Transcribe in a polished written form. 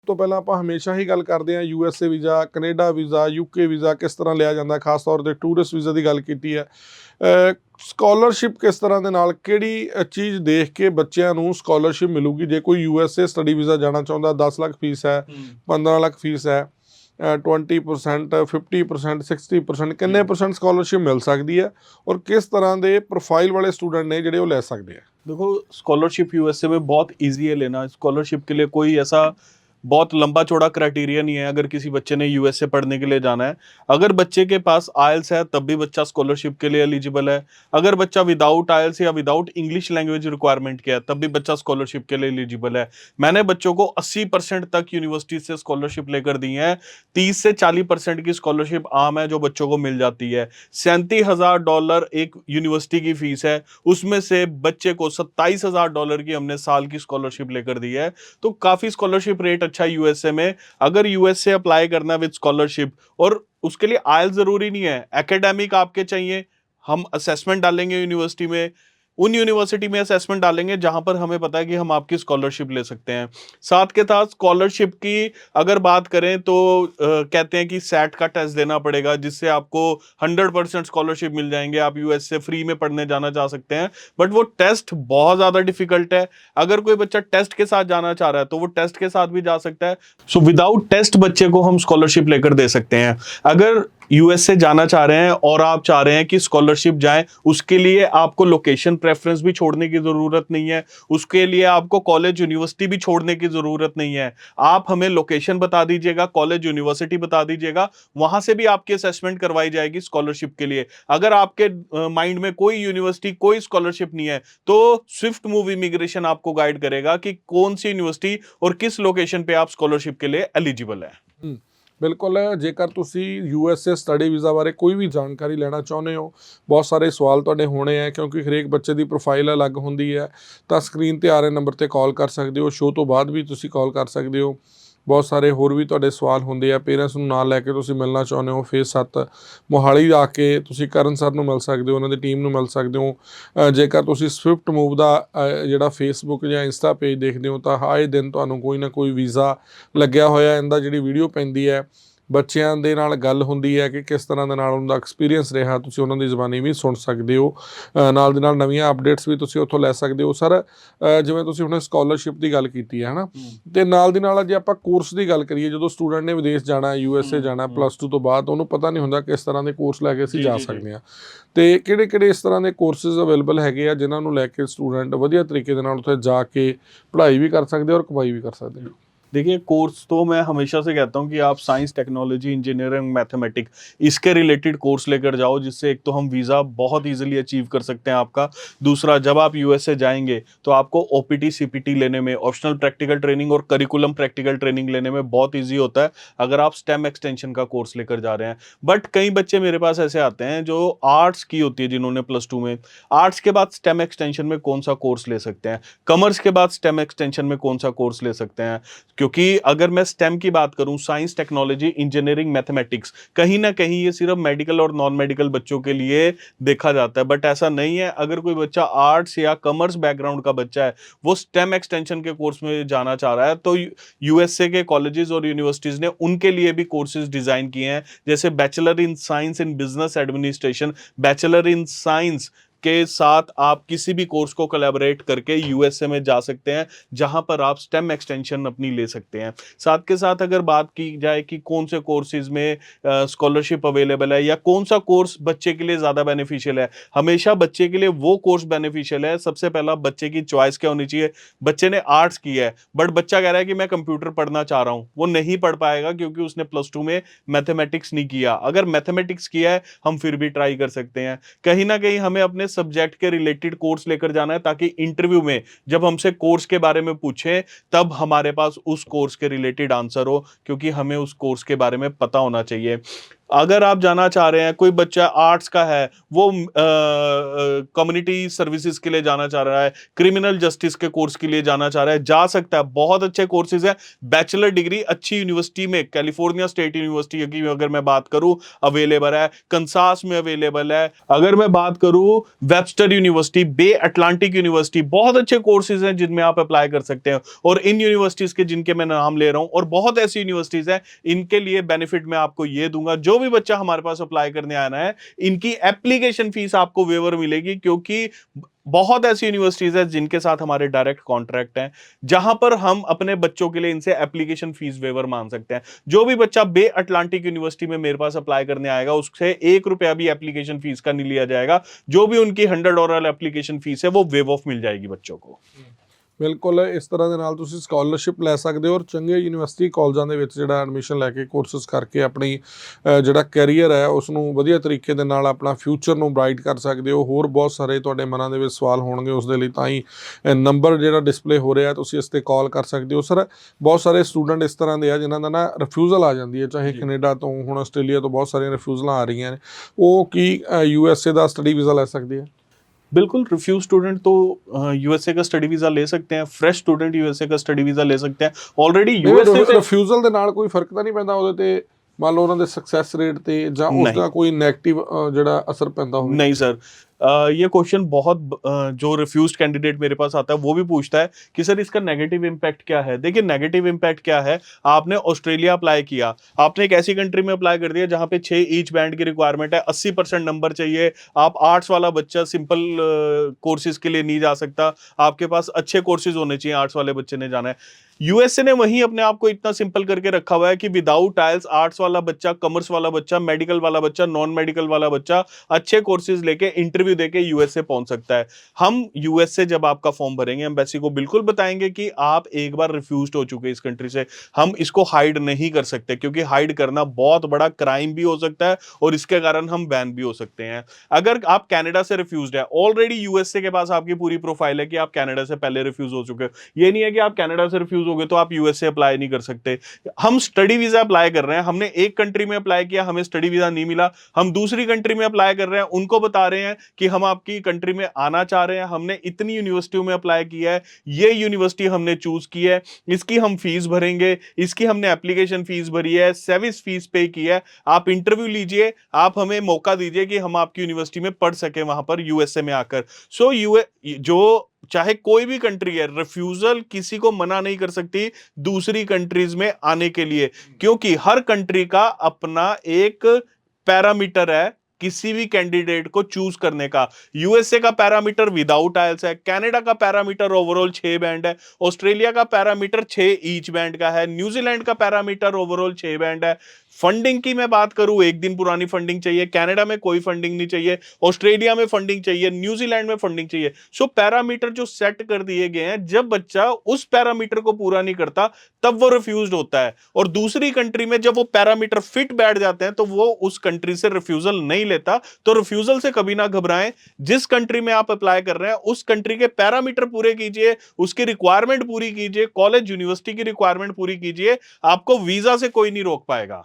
ਤੋਂ ਪਹਿਲਾਂ ਆਪਾਂ ਹਮੇਸ਼ਾ ਹੀ ਗੱਲ ਕਰਦੇ ਹਾਂ USA visa, Canada visa, UK visa ਕਿਸ ਤਰ੍ਹਾਂ ਲਿਆ ਜਾਂਦਾ, ਖਾਸ ਤੌਰ 'ਤੇ ਟੂਰਿਸਟ ਵੀਜ਼ਾ ਦੀ ਗੱਲ ਕੀਤੀ ਹੈ। ਸਕਾਲਰਸ਼ਿਪ ਕਿਸ ਤਰ੍ਹਾਂ ਦੇ ਨਾਲ ਕਿਹੜੀ ਚੀਜ਼ ਦੇਖ ਕੇ ਬੱਚਿਆਂ ਨੂੰ ਸਕਾਲਰਸ਼ਿਪ ਮਿਲੂਗੀ? ਜੇ ਕੋਈ USA ਸਟੱਡੀ ਵੀਜ਼ਾ ਜਾਣਾ ਚਾਹੁੰਦਾ, 10 ਲੱਖ ਫੀਸ ਹੈ, 15 ਲੱਖ ਫੀਸ ਹੈ, 20%, 50%, 60%, ਕਿੰਨੇ ਪਰਸੈਂਟ ਸਕਾਲਰਸ਼ਿਪ ਮਿਲ ਸਕਦੀ ਹੈ ਔਰ ਕਿਸ ਤਰ੍ਹਾਂ ਦੇ ਪ੍ਰੋਫਾइल वाले स्टूडेंट ने ਜਿਹੜੇ ਉਹ ਲੈ ਸਕਦੇ हैं? देखो, स्कॉलरशिप यूएसए में बहुत इजी है लेना। स्कॉलरशिप के लिए कोई ऐसा बहुत लंबा चौड़ा क्राइटेरिया नहीं है। अगर किसी बच्चे ने यूएसए पढ़ने के लिए जाना है, अगर बच्चे के पास आयल्स है तब भी बच्चा स्कॉलरशिप के लिए एलिजिबल है। अगर बच्चा विदाउट आयल्स या विदाउट इंग्लिश लैंग्वेज रिक्वायरमेंट के है तब भी बच्चा स्कॉलरशिप के लिए एलिजिबल है। मैंने बच्चों को 80% तक यूनिवर्सिटी से स्कॉलरशिप लेकर दी है। 30 से 40% की स्कॉलरशिप आम है जो बच्चों को मिल जाती है। $37,000 एक यूनिवर्सिटी की फीस है, उसमें से बच्चे को $27,000 की हमने साल की स्कॉलरशिप लेकर दी है। तो काफी स्कॉलरशिप रेट अच्छा यूएसए में। अगर यूएसए अप्लाई करना विद स्कॉलरशिप, और उसके लिए आयल जरूरी नहीं है, एकेडमिक आपके चाहिए, हम असेसमेंट डालेंगे यूनिवर्सिटी में, उन यूनिवर्सिटी में असेसमेंट डालेंगे जहां पर हमें पता है कि हम आपकी स्कॉलरशिप ले सकते हैं। साथ के साथ स्कॉलरशिप की अगर बात करें तो कहते हैं कि सैट का टेस्ट देना पड़ेगा जिससे आपको 100% स्कॉलरशिप मिल जाएंगे, आप यूएस से फ्री में पढ़ने जाना चाह सकते हैं। बट वो टेस्ट बहुत ज्यादा डिफिकल्ट है। अगर कोई बच्चा टेस्ट के साथ जाना चाह रहा है तो वो टेस्ट के साथ भी जा सकता है। सो विदाउट टेस्ट बच्चे को हम स्कॉलरशिप लेकर दे सकते हैं। अगर यूएसए जाना चाह रहे हैं और आप चाह रहे हैं कि स्कॉलरशिप जाए, उसके लिए आपको लोकेशन प्रेफरेंस भी छोड़ने की जरूरत नहीं है, उसके लिए आपको कॉलेज यूनिवर्सिटी भी छोड़ने की जरूरत नहीं है। आप हमें लोकेशन बता दीजिएगा, कॉलेज यूनिवर्सिटी बता दीजिएगा, वहां से भी आपकी असेसमेंट करवाई जाएगी स्कॉलरशिप के लिए। अगर आपके माइंड में कोई यूनिवर्सिटी, कोई स्कॉलरशिप नहीं है तो स्विफ्ट मूव इमिग्रेशन आपको गाइड करेगा कि कौन सी यूनिवर्सिटी और किस लोकेशन पे आप स्कॉलरशिप के लिए एलिजिबल है। ਬਿਲਕੁਲ। ਜੇਕਰ ਤੁਸੀਂ USA ਸਟੱਡੀ ਵੀਜ਼ਾ ਬਾਰੇ ਕੋਈ ਵੀ ਜਾਣਕਾਰੀ ਲੈਣਾ ਚਾਹੁੰਦੇ ਹੋ, ਬਹੁਤ ਸਾਰੇ ਸਵਾਲ ਤੁਹਾਡੇ ਹੋਣੇ ਆ ਕਿਉਂਕਿ ਹਰੇਕ ਬੱਚੇ ਦੀ ਪ੍ਰੋਫਾਈਲ ਅਲੱਗ ਹੁੰਦੀ ਹੈ, ਤਾਂ ਸਕਰੀਨ ਤੇ ਆ ਰਹੇ ਨੰਬਰ ਤੇ ਕਾਲ ਕਰ ਸਕਦੇ ਹੋ। ਸ਼ੋਅ ਤੋਂ ਬਾਅਦ ਵੀ ਤੁਸੀਂ ਕਾਲ ਕਰ ਸਕਦੇ ਹੋ। ਬਹੁਤ ਸਾਰੇ ਹੋਰ ਵੀ ਤੁਹਾਡੇ ਸਵਾਲ ਹੁੰਦੇ ਆ। ਪੇਰੈਂਟਸ ਨੂੰ ਨਾਲ ਲੈ ਕੇ ਤੁਸੀਂ ਮਿਲਣਾ ਚਾਹੁੰਦੇ ਹੋ, ਫੇਸ 7 ਮੋਹਾਲੀ ਆ ਕੇ ਤੁਸੀਂ ਕਰਨ ਸਰ ਨੂੰ ਮਿਲ ਸਕਦੇ ਹੋ, ਉਹਨਾਂ ਦੀ ਟੀਮ ਨੂੰ ਮਿਲ ਸਕਦੇ ਹੋ। ਜੇਕਰ ਤੁਸੀਂ ਸਵਿਫਟ ਮੂਵ ਦਾ ਜਿਹੜਾ ਫੇਸਬੁੱਕ ਜਾਂ ਇੰਸਟਾ ਪੇਜ ਦੇਖਦੇ ਹੋ ਤਾਂ ਆਏ ਦਿਨ ਤੁਹਾਨੂੰ ਕੋਈ ਨਾ ਕੋਈ ਵੀਜ਼ਾ ਲੱਗਿਆ ਹੋਇਆ, ਇਹਦਾ ਜਿਹੜੀ ਵੀਡੀਓ ਪੈਂਦੀ ਹੈ, ਬੱਚਿਆਂ ਦੇ ਨਾਲ ਗੱਲ ਹੁੰਦੀ ਹੈ ਕਿ ਕਿਸ ਤਰ੍ਹਾਂ ਦੇ ਨਾਲ ਉਹਨਾਂ ਦਾ ਐਕਸਪੀਰੀਅੰਸ ਰਿਹਾ, ਤੁਸੀਂ ਉਹਨਾਂ ਦੀ ਜ਼ਬਾਨੀ ਵੀ ਸੁਣ ਸਕਦੇ ਹੋ। ਨਾਲ ਦੇ ਨਾਲ ਨਵੀਆਂ ਅਪਡੇਟਸ ਵੀ ਤੁਸੀਂ ਉੱਥੋਂ ਲੈ ਸਕਦੇ ਹੋ। ਸਰ, ਜਿਵੇਂ ਤੁਸੀਂ ਹੁਣ ਸਕਾਲਰਸ਼ਿਪ ਦੀ ਗੱਲ ਕੀਤੀ ਹੈ ਨਾ, ਤੇ ਨਾਲ ਦੀ ਨਾਲ ਜੇ ਆਪਾਂ ਕੋਰਸ ਦੀ ਗੱਲ ਕਰੀਏ, ਜਦੋਂ ਸਟੂਡੈਂਟ ਨੇ ਵਿਦੇਸ਼ ਜਾਣਾ, USA ਜਾਣਾ +2 ਤੋਂ ਬਾਅਦ, ਉਹਨੂੰ ਪਤਾ ਨਹੀਂ ਹੁੰਦਾ ਕਿਸ ਤਰ੍ਹਾਂ ਦੇ ਕੋਰਸ ਲੈ ਕੇ ਅਸੀਂ ਜਾ ਸਕਦੇ ਹਾਂ, ਤੇ ਕਿਹੜੇ ਕਿਹੜੇ ਇਸ ਤਰ੍ਹਾਂ ਦੇ ਕੋਰਸਿਸ ਅਵੇਲੇਬਲ ਹੈਗੇ ਆ ਜਿਨ੍ਹਾਂ ਨੂੰ ਲੈ ਕੇ ਸਟੂਡੈਂਟ ਵਧੀਆ ਤਰੀਕੇ ਦੇ ਨਾਲ ਉੱਥੇ ਜਾ ਕੇ ਪੜ੍ਹਾਈ ਵੀ ਕਰ ਸਕਦੇ ਔਰ ਕਮਾਈ ਵੀ ਕਰ ਸਕਦੇ ਹੋ? देखिए, कोर्स तो मैं हमेशा से कहता हूं कि आप साइंस, टेक्नोलॉजी, इंजीनियरिंग, मैथमेटिक्स इसके रिलेटेड कोर्स लेकर जाओ, जिससे एक तो हम वीज़ा बहुत इजीली अचीव कर सकते हैं आपका। दूसरा, जब आप यूएसए जाएंगे तो आपको ओपीटी सीपीटी लेने में, ऑप्शनल प्रैक्टिकल ट्रेनिंग और करिकुलम प्रैक्टिकल ट्रेनिंग लेने में बहुत ईजी होता है अगर आप स्टेम एक्सटेंशन का कोर्स लेकर जा रहे हैं। बट कई बच्चे मेरे पास ऐसे आते हैं जो आर्ट्स की होती है, जिन्होंने +2 में, आर्ट्स के बाद स्टेम एक्सटेंशन में कौन सा कोर्स ले सकते हैं, कॉमर्स के बाद स्टेम एक्सटेंशन में कौन सा कोर्स ले सकते हैं। क्योंकि अगर मैं स्टेम की बात करूं, साइंस, टेक्नोलॉजी, इंजीनियरिंग, मैथमेटिक्स, कहीं ना कहीं ये सिर्फ मेडिकल और नॉन मेडिकल बच्चों के लिए देखा जाता है, बट ऐसा नहीं है। अगर कोई बच्चा आर्ट्स या कॉमर्स बैकग्राउंड का बच्चा है, वो स्टेम एक्सटेंशन के कोर्स में जाना चाह रहा है, तो यूएसए के कॉलेजेस और यूनिवर्सिटीज ने उनके लिए भी कोर्सेज डिजाइन किए हैं, जैसे bachelor in science in business administration, bachelor in science के साथ आप किसी भी कोर्स को कोलैबोरेट करके यूएसए में जा सकते हैं, जहां पर आप स्टेम एक्सटेंशन अपनी ले सकते हैं। साथ के साथ अगर बात की जाए कि कौन से कोर्सेज में स्कॉलरशिप अवेलेबल है या कौन सा कोर्स बच्चे के लिए ज़्यादा बेनिफिशियल है, हमेशा बच्चे के लिए वो कोर्स बेनिफिशियल है। सबसे पहला, बच्चे की चॉइस क्या होनी चाहिए। बच्चे ने आर्ट्स की है बट बच्चा कह रहा है कि मैं कंप्यूटर पढ़ना चाह रहा हूँ, वो नहीं पढ़ पाएगा क्योंकि उसने +2 में मैथमेटिक्स नहीं किया। अगर मैथमेटिक्स किया है, हम फिर भी ट्राई कर सकते हैं। कहीं ना कहीं हमें अपने सब्जेक्ट के रिलेटेड कोर्स लेकर जाना है, ताकि इंटरव्यू में जब हमसे कोर्स के बारे में पूछें तब हमारे पास उस कोर्स के रिलेटेड आंसर हो, क्योंकि हमें उस कोर्स के बारे में पता होना चाहिए। अगर आप जाना चाह रहे हैं, कोई बच्चा आर्ट्स का है, वो कम्युनिटी सर्विसेज के लिए जाना चाह रहा है, क्रिमिनल जस्टिस के कोर्स के लिए जाना चाह रहा है, जा सकता है। बहुत अच्छे कोर्सेज है। बैचलर डिग्री अच्छी यूनिवर्सिटी में, कैलिफोर्निया स्टेट यूनिवर्सिटी की अगर मैं बात करूं, अवेलेबल है। कंसास में अवेलेबल है। अगर मैं बात करूं, वेबस्टर यूनिवर्सिटी, बे अटलांटिक यूनिवर्सिटी, बहुत अच्छे कोर्सेज हैं जिनमें आप अप्लाई कर सकते हैं। और इन यूनिवर्सिटीज के जिनके मैं नाम ले रहा हूं, और बहुत ऐसी यूनिवर्सिटीज हैं, इनके लिए बेनिफिट मैं आपको ये दूंगा, जो भी बच्चा हमारे पास अप्लाई करने आना है, इनकी एप्लीकेशन फीस आपको वेवर मिलेगी, क्योंकि बहुत ऐसी यूनिवर्सिटीज हैं जिनके साथ हमारे डायरेक्ट कॉन्ट्रैक्ट हैं, जहां पर हम अपने बच्चों के लिए इनसे एप्लीकेशन फीस वेवर मांग सकते हैं। जो भी बच्चा बे अटलांटिक यूनिवर्सिटी में मेरे पास अप्लाई करने आएगा, उससे ₹1 भी एप्लीकेशन फीस का नहीं लिया जाएगा। जो भी उनकी $100 एप्लीकेशन फीस है, वो वेव ऑफ मिल जाएगी बच्चों को। ਬਿਲਕੁਲ ਇਸ ਤਰ੍ਹਾਂ ਦੇ ਨਾਲ ਤੁਸੀਂ ਸਕਾਲਰਸ਼ਿਪ ਲੈ ਸਕਦੇ ਹੋ ਔਰ ਚੰਗੇ ਯੂਨੀਵਰਸਿਟੀ ਕਾਲਜਾਂ ਦੇ ਵਿੱਚ ਜਿਹੜਾ ਐਡਮਿਸ਼ਨ ਲੈ ਕੇ ਕੋਰਸਿਸ ਕਰਕੇ ਆਪਣੀ ਜਿਹੜਾ ਕੈਰੀਅਰ ਹੈ ਉਸ ਨੂੰ ਵਧੀਆ ਤਰੀਕੇ ਦੇ ਨਾਲ ਆਪਣਾ ਫਿਊਚਰ ਨੂੰ ਬ੍ਰਾਈਟ ਕਰ ਸਕਦੇ ਹੋ। ਹੋਰ ਬਹੁਤ ਸਾਰੇ ਤੁਹਾਡੇ ਮਨਾਂ ਦੇ ਵਿੱਚ ਸਵਾਲ ਹੋਣਗੇ, ਉਸ ਦੇ ਲਈ ਤਾਂ ਹੀ ਨੰਬਰ ਜਿਹੜਾ ਡਿਸਪਲੇ ਹੋ ਰਿਹਾ ਤੁਸੀਂ ਇਸ 'ਤੇ ਕਾਲ ਕਰ ਸਕਦੇ ਹੋ। ਸਰ ਬਹੁਤ ਸਾਰੇ ਸਟੂਡੈਂਟ ਇਸ ਤਰ੍ਹਾਂ ਦੇ ਆ ਜਿਨ੍ਹਾਂ ਦਾ ਨਾ ਰਿਫਿਊਜ਼ਲ ਆ ਜਾਂਦੀ ਹੈ, ਚਾਹੇ ਕੈਨੇਡਾ ਤੋਂ, ਹੁਣ ਆਸਟ੍ਰੇਲੀਆ ਤੋਂ ਬਹੁਤ ਸਾਰੀਆਂ ਰਿਫਿਊਜ਼ਲਾਂ ਆ ਰਹੀਆਂ ਨੇ, ਉਹ ਕੀ USA ਦਾ ਸਟੱਡੀ ਵੀਜ਼ਾ ਲੈ ਸਕਦੇ ਆ? बिल्कुल, रिफ्यूज स्टूडेंट तो यूएसए का स्टडी वीजा ले सकते हैं। फ्रेश स्टूडेंट यूएसए का स्टडी वीजा ले सकते हैं। ऑलरेडी यूएसए से ਰਿਫਿਊਜ਼ਲ ਦੇ ਨਾਲ ਕੋਈ ਫਰਕ ਤਾਂ ਨਹੀਂ ਪੈਂਦਾ ਉਹਦੇ ਤੇ, ਮੰਨ ਲਓ ਉਹਨਾਂ ਦੇ ਸਕਸੈਸ ਰੇਟ ਤੇ ਜਾਂ ਉਸ ਦਾ ਕੋਈ ਨੈਗੇਟਿਵ ਜਿਹੜਾ ਅਸਰ ਪੈਂਦਾ ਹੋਵੇ? नहीं सर, ये क्वेश्चन बहुत जो रिफ्यूज्ड कैंडिडेट मेरे पास आता है वो भी पूछता है कि सर इसका नेगेटिव इम्पैक्ट क्या है। देखिए, नेगेटिव इम्पैक्ट क्या है, आपने ऑस्ट्रेलिया अप्लाई किया, आपने एक ऐसी कंट्री में अप्लाई कर दिया जहां पे 6 ईच बैंड की रिक्वायरमेंट है, 80% नंबर चाहिए, आप आर्ट्स वाला बच्चा सिंपल कोर्सेज के लिए नहीं जा सकता, आपके पास अच्छे कोर्सेज होने चाहिए, आर्ट्स वाले बच्चे ने जाना है। यूएसए ने वहीं अपने आप को इतना सिंपल करके रखा हुआ है कि विदाउट आइल्स आर्ट्स वाला बच्चा, कॉमर्स वाला बच्चा, मेडिकल वाला बच्चा, नॉन मेडिकल वाला बच्चा अच्छे कोर्सेज लेके इंटरव्यू देके यूएसए पहुंच सकता है। हम यूएसए जब आपका फॉर्म भरेंगे, एम्बेसी को बिल्कुल बताएंगे कि आप एक बार रिफ्यूज्ड हो चुके इस कंट्री से। हम इसको हाइड नहीं कर सकते, क्योंकि हाइड करना बहुत बड़ा क्राइम भी हो सकता है और इसके कारण हम बैन भी हो सकते हैं। अगर आप कनाडा से रिफ्यूज्ड है, ऑलरेडी यूएसए के पास आपकी पूरी प्रोफाइल है कि आप कनाडा से पहले रिफ्यूज हो चुके हो, ये नहीं है कि आप कनाडा से रिफ्यूज हो गए तो आप यूएसए अप्लाई नहीं कर सकते। हम स्टडी वीजा अप्लाई कर रहे हैं, हमने एक कंट्री में अप्लाई किया, हमें स्टडी वीजा नहीं मिला, हम दूसरी कंट्री में अप्लाई कर रहे हैं, उनको बता रहे हैं कि हम आपकी कंट्री में आना चाह रहे हैं, हमने इतनी यूनिवर्सिटियों में अप्लाई किया है, ये यूनिवर्सिटी हमने चूज की है, इसकी हम फीस भरेंगे, इसकी हमने एप्लीकेशन फीस भरी है, सर्विस फीस पे की है, आप इंटरव्यू लीजिए, आप हमें मौका दीजिए कि हम आपकी यूनिवर्सिटी में पढ़ सके वहां पर यूएसए में आकर। सो जो चाहे कोई भी कंट्री है, रिफ्यूजल किसी को मना नहीं कर सकती दूसरी कंट्रीज में आने के लिए, क्योंकि हर कंट्री का अपना एक पैरामीटर है किसी भी कैंडिडेट को चूज करने का। यूएसए का पैरामीटर विदाउट आइल्स है, कनाडा का पैरामीटर ओवरऑल 6 बैंड है, ऑस्ट्रेलिया का पैरामीटर 6 ईच बैंड का है, न्यूजीलैंड का पैरामीटर ओवरऑल 6 बैंड है। फंडिंग की मैं बात करूं, 1 दिन पुरानी फंडिंग चाहिए, कनाडा में कोई फंडिंग नहीं चाहिए, ऑस्ट्रेलिया में फंडिंग चाहिए, न्यूजीलैंड में फंडिंग चाहिए। सो पैरामीटर जो सेट कर दिए गए हैं, जब बच्चा उस पैरामीटर को पूरा नहीं करता तब वो रिफ्यूज्ड होता है, और दूसरी कंट्री में जब वो पैरामीटर फिट बैठ जाते हैं तो वो उस कंट्री से रिफ्यूजल नहीं लेता। तो रिफ्यूजल से कभी ना घबराएं, जिस कंट्री में आप अप्लाई कर रहे हैं उस कंट्री के पैरामीटर पूरे कीजिए, उसकी रिक्वायरमेंट पूरी कीजिए, कॉलेज यूनिवर्सिटी की रिक्वायरमेंट पूरी कीजिए, आपको वीजा से कोई नहीं रोक पाएगा।